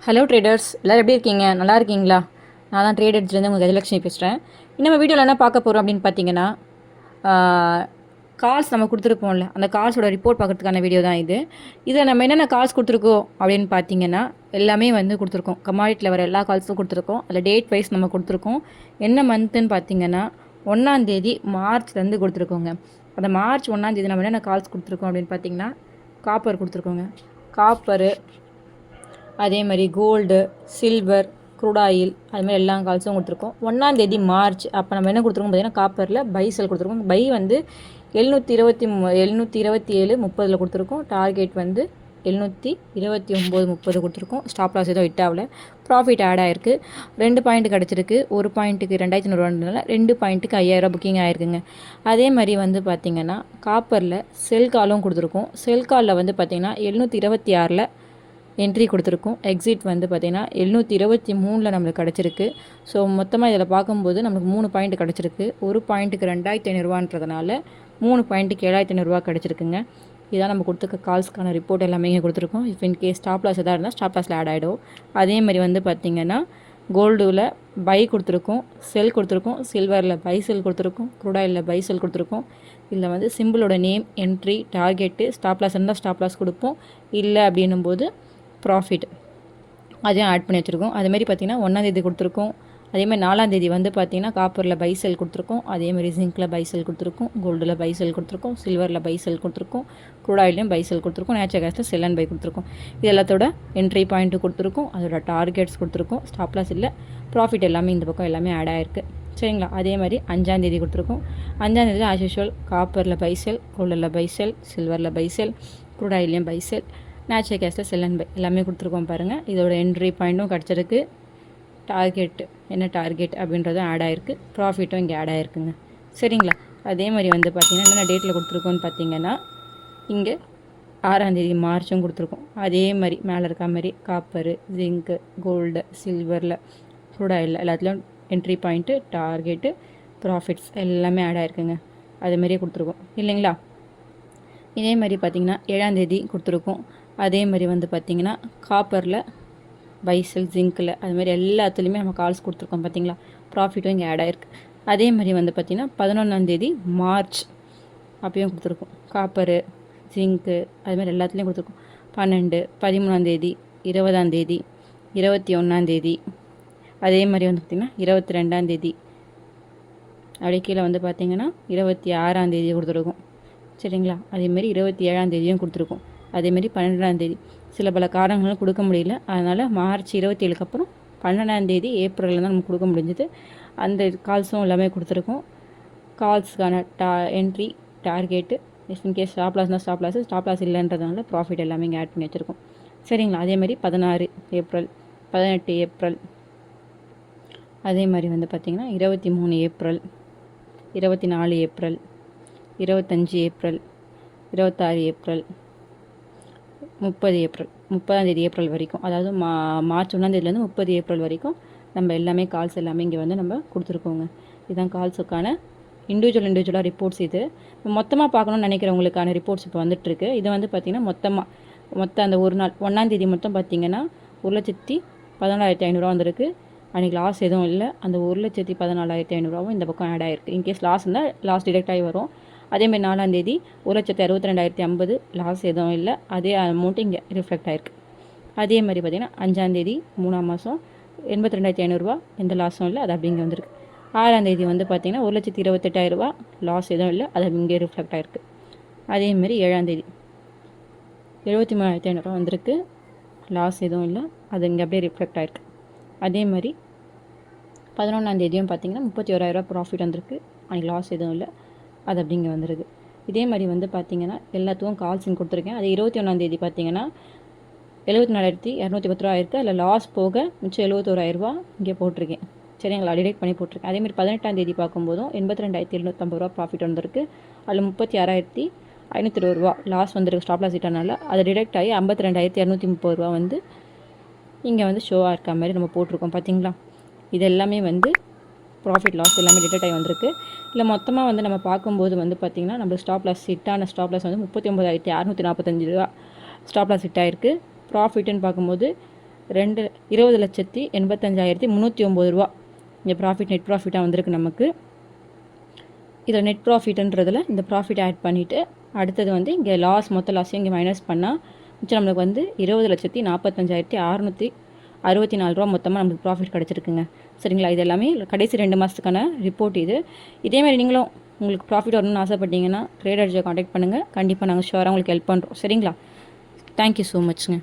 Hello traders, எல்லோரும் எப்படி இருக்கீங்க? நல்லா இருக்கீங்களா? நான் தான் ட்ரேட் எட்ஜ்லேருந்து உங்கள் கஜலட்சுமி பேசுகிறேன். நம்ம வீடியோவில் என்ன பார்க்க போகிறோம் அப்படின்னு பார்த்தீங்கன்னா, கால்ஸ் நம்ம கொடுத்துருப்போம்ல, அந்த கால்ஸோட ரிப்போர்ட் பார்க்குறதுக்கான வீடியோ தான் இது. இதில் நம்ம என்னென்ன கால்ஸ் கொடுத்துருக்கோம் அப்படின்னு பார்த்தீங்கன்னா, எல்லாமே வந்து கொடுத்துருக்கோம். கமாடிட்டியில் வர எல்லா கால்ஸும் கொடுத்துருக்கோம். அதில் டேட் வைஸ் நம்ம கொடுத்துருக்கோம். என்ன மந்த்துன்னு பார்த்தீங்கன்னா 1 மார்ச்லேருந்து கொடுத்துருக்கோங்க. அந்த மார்ச் 1 நம்ம என்னென்ன கால்ஸ் கொடுத்துருக்கோம் அப்படின்னு பார்த்தீங்கன்னா, காப்பர் கொடுத்துருக்கோங்க. காப்பரு, அதே மாதிரி கோல்டு, சில்வர், க்ரூட் ஆயில், அதுமாதிரி எல்லா கால்ஸும் கொடுத்துருக்கோம். 1 மார்ச் அப்போ நம்ம என்ன கொடுத்துருக்கோம் பார்த்தீங்கன்னா, காப்பரில் பை செல் கொடுத்துருக்கோம். பை வந்து 727 30 கொடுத்துருக்கோம். டார்கெட் வந்து 729 30 கொடுத்துருக்கோம். ஸ்டாப் லாஸ் எதுவும் ஹிட் ஆகல. ப்ராஃபிட் ஆட் ஆகிருக்கு. 2 பாயிண்ட் கிடச்சிருக்கு. 1 பாயிண்ட்டுக்கு 2500 2 பாயிண்ட்டுக்கு 5000 புக்கிங் ஆகிருக்குங்க. அதே மாதிரி வந்து பார்த்திங்கன்னா காப்பரில் செல் காலும் கொடுத்துருக்கோம். செல் காலில் வந்து பார்த்திங்கன்னா 726 என்ட்ரி கொடுத்துருக்கோம். எக்ஸிட் வந்து பார்த்திங்கன்னா 723 நம்மளுக்கு கிடச்சிருக்கு. ஸோ மொத்தமாக இதில் பார்க்கும்போது நம்மளுக்கு 3 பாயிண்ட் கிடச்சிருக்கு. 1 பாயிண்ட்டுக்கு 2500ரூவான்றதுனால 3 பாயிண்ட்டுக்கு 7500 கிடச்சிருக்குங்க. இதான் நம்ம கொடுத்துருக்க கால்ஸ்க்கான ரிப்போர்ட் எல்லாமே இங்கே கொடுத்துருக்கோம். இஃப் இன்கேஸ் ஸ்டாப் லாஸ் எதாவது இருந்தால் ஸ்டாப் லாஸில் ஆட் ஆகிடும். அதே மாதிரி வந்து பார்த்திங்கன்னா கோல்டில் பை கொடுத்துருக்கோம், செல் கொடுத்துருக்கோம், சில்வரில் பை செல் கொடுத்துருக்கோம், க்ரூட் ஆயிலில் பை செல் கொடுத்துருக்கோம். இதில் வந்து சிம்பிளோட name, entry, target, stop loss இருந்தால் ஸ்டாப் லாஸ் கொடுப்போம். இல்லை அப்படின்னும் போது ப்ராஃபிட் அதையும் ஆட் பண்ணி வச்சுருக்கோம். அதேமாதிரி பார்த்திங்கன்னா 1 கொடுத்துருக்கோம். அதேமாதிரி 4 வந்து பார்த்திங்கன்னா காப்பரில் பை செல் கொடுத்துருக்கோம். அதேமாதிரி ஜிங்கில் பை செல் கொடுத்துருக்கோம், கோல்டில் பை செல் கொடுத்துருக்கோம், சில்வரில் பை செல் கொடுத்துருக்கோம், க்ரூட் ஆயிலையும் பை செல் கொடுத்துருக்கோம், நேச்சுரல் கேஸில் செல் அண்ட் பை கொடுத்துருக்கோம். இது எல்லாத்தோட என்ட்ரி பாயிண்ட்டு கொடுத்துருக்கோம், அதோட டார்கெட்ஸ் கொடுத்துருக்கோம், ஸ்டாப் லாஸ் இல்லை, ப்ராஃபிட் எல்லாமே இந்த பக்கம் எல்லாமே ஆட் ஆகிருக்கு. சரிங்களா? அதே மாதிரி 5 கொடுத்துருக்கோம். 5 ஆஸ் யூஷுவல் காப்பரில் பை செல், கோல்டில் பை செல், சில்வரில் பை செல், க்ரூட் ஆயிலையும் பை செல், நேச்சுரல் கேஸில் செல் அண்ட் பை எல்லாமே கொடுத்துருக்கோம் பாருங்கள். இதோட என்ட்ரி பாயிண்ட்டும் கிடச்சிருக்கு. டார்கெட் என்ன டார்கெட் அப்படின்றதும் ஆட் ஆகிருக்கு. ப்ராஃபிட்டும் இங்கே ஆட் ஆகிருக்குங்க. சரிங்களா? அதே மாதிரி வந்து பார்த்திங்கன்னா என்னென்ன டேட்டில் கொடுத்துருக்கோன்னு பார்த்தீங்கன்னா, இங்கே 6 மார்ச்சும் கொடுத்துருக்கோம். அதே மாதிரி மேலே இருக்க மாதிரி காப்பரு, ஜிங்க்கு, கோல்டு, சில்வரில், க்ரூட் ஆயில் எல்லாத்துலேயும் என்ட்ரி பாயிண்ட்டு, டார்கெட்டு, ப்ராஃபிட்ஸ் எல்லாமே ஆட் ஆகிருக்குங்க. அதேமாதிரியே கொடுத்துருக்கோம் இல்லைங்களா? இதே மாதிரி பார்த்திங்கன்னா 7 கொடுத்துருக்கோம். அதே மாதிரி வந்து பார்த்திங்கன்னா காப்பரில் பை செல், ஜிங்கில் அதுமாதிரி எல்லாத்துலேயுமே நம்ம கால்ஸ் கொடுத்துருக்கோம். பார்த்திங்களா? ப்ராஃபிட்டும் இங்கே ஆட் ஆகிருக்கு. அதே மாதிரி வந்து பார்த்திங்கன்னா 11 மார்ச் அப்பயும் கொடுத்துருக்கோம். காப்பரு, ஜிங்க்கு அதுமாதிரி எல்லாத்துலேயும் கொடுத்துருக்கோம். 12, 13, 20, 21, அதே மாதிரி வந்து பார்த்திங்கன்னா 22 அப்படியே கீழே வந்து பார்த்திங்கன்னா 26 கொடுத்துருக்கோம். சரிங்களா? அதேமாரி 27 கொடுத்துருக்கோம். அதேமாரி 12 சில பல காரணங்களும் கொடுக்க முடியல. அதனால் மார்ச் 27க்கு அப்புறம் 12 ஏப்ரலில் தான் நம்ம கொடுக்க முடிஞ்சது. அந்த கால்ஸும் எல்லாமே கொடுத்துருக்கோம். கால்ஸுக்கான என்ட்ரி, டார்கெட்டு, இன்கேஸ் ஸ்டாப் லாஸ்னால் ஸ்டாப் லாஸ், ஸ்டாப் லாஸ் இல்லைன்றதுனால ப்ராஃபிட் எல்லாமே இங்கே ஆட் பண்ணி வச்சுருக்கோம். சரிங்களா? அதேமாதிரி 16 ஏப்ரல், 18 ஏப்ரல், அதே மாதிரி வந்து பார்த்திங்கன்னா 23 April, 24 April, 25 April, 26 April, 30 April, 30 April வரைக்கும், அதாவது மார்ச் 1 30 ஏப்ரல் வரைக்கும் நம்ம எல்லாமே கால்ஸ் எல்லாமே இங்கே வந்து நம்ம கொடுத்துருக்கோங்க. இதுதான் கால்ஸுக்கான இண்டிவிஜுவலாக ரிப்போர்ட்ஸ். இது மொத்தமாக பார்க்கணுன்னு நினைக்கிறவங்களுக்கான ரிப்போர்ட்ஸ் இப்போ வந்துட்டுருக்கு. இது வந்து பார்த்திங்கன்னா மொத்தம் அந்த ஒரு நாள் 1 மட்டும் பார்த்திங்கன்னா 1,14,500 வந்திருக்கு. அன்றைக்கி லாஸ் எதுவும் இல்லை. அந்த 1,14,500 இந்த பக்கம் ஆட் ஆகிருக்கு. இன்கேஸ் லாஸ் இருந்தால் லாஸ் டிடெக்ட் ஆகி வரும். அதேமாதிரி 4 1,62,250 லாஸ் எதுவும் இல்லை. அதே அமௌண்ட் இங்கே ரிஃப்ளெக்ட் ஆகிருக்கு. அதே மாதிரி பார்த்திங்கன்னா 5 3ஆம் மாதம் 82,500 எந்த லாஸும் இல்லை, அது அப்படி இங்கே வந்துருக்கு. 6 வந்து பார்த்திங்கன்னா 1,28,000 லாஸ் எதுவும் இல்லை, அது இங்கே ரிஃப்ளெக்ட் ஆகிருக்கு. அதேமாரி 7 73,500 வந்திருக்கு, லாஸ் எதுவும் இல்லை, அது இங்கே அப்படியே ரிஃப்ளெக்ட் ஆகிருக்கு. அதே மாதிரி 11 பார்த்திங்கன்னா 31,000 ப்ராஃபிட் வந்திருக்கு, அன்றைக்கி லாஸ் எதுவும் இல்லை, அது அப்படி இங்கே வந்துடுது. இதே மாதிரி வந்து பார்த்திங்கன்னா எல்லாத்துக்கும் கால்ஸிங் கொடுத்துருக்கேன். அது 21 பார்த்திங்கன்னா 74,210 இருக்குது. அதில் லாஸ் போக மிச்சம் 71,000 இங்கே போட்டிருக்கேன். சரிங்களா? டிடெக்ட் பண்ணி போட்டிருக்கேன். அதேமாதிரி 18 பார்க்கும்போதும் 82,750 ப்ராஃபிட் வந்திருக்கு. அதில் 36,520 லாஸ் வந்திருக்கு ஸ்டாப் லாஸ் ஹிட்டானால. அதை டிடெக்ட் ஆகி 52,230 வந்து இங்கே வந்து ஷோவாக இருக்க மாதிரி நம்ம போட்டிருக்கோம். பார்த்திங்களா? இது எல்லாமே வந்து ப்ராஃபிட் லாஸ் எல்லாமே டிடெக்ட் ஆகி வந்திருக்கு. இல்லை மொத்தமாக வந்து நம்ம பார்க்கும்போது வந்து பார்த்திங்கன்னா நம்ம ஸ்டாப் லாஸ் ஹிட்டான ஸ்டாப் லாஸ் வந்து 39,645 ஸ்டாப் லாஸ் ஹிட் ஆகிருக்கு. ப்ராஃபிட்டுன்னு பார்க்கும்போது 20,85,309 ரூபா இங்கே நெட் ப்ராஃபிட்டாக வந்திருக்கு நமக்கு. இதில் நெட் ப்ராஃபிட்ன்றதில் இந்த ப்ராஃபிட் ஆட் பண்ணிவிட்டு அடுத்தது வந்து இங்கே மொத்த லாஸையும் இங்கே மைனஸ் பண்ணால் மிச்சம் நம்மளுக்கு வந்து 20,45,664 ரூபா மொத்தமாக நம்மளுக்கு ப்ராஃபிட் கிடச்சிருக்குங்க. சரிங்களா? இது எல்லாமே கடைசி 2 மாதத்துக்கான ரிப்போர்ட் இது. இதேமாதிரி நீங்களும் உங்களுக்கு ப்ராஃபிட் வரணும்னு ஆசைப்பட்டீங்கன்னா ட்ரேடர்ஸை காண்டாக்ட் பண்ணுங்கள். கண்டிப்பாக நாங்கள் ஷுவராக உங்களுக்கு ஹெல்ப் பண்ணுறோம். சரிங்களா? Thank you so மச்ங்க.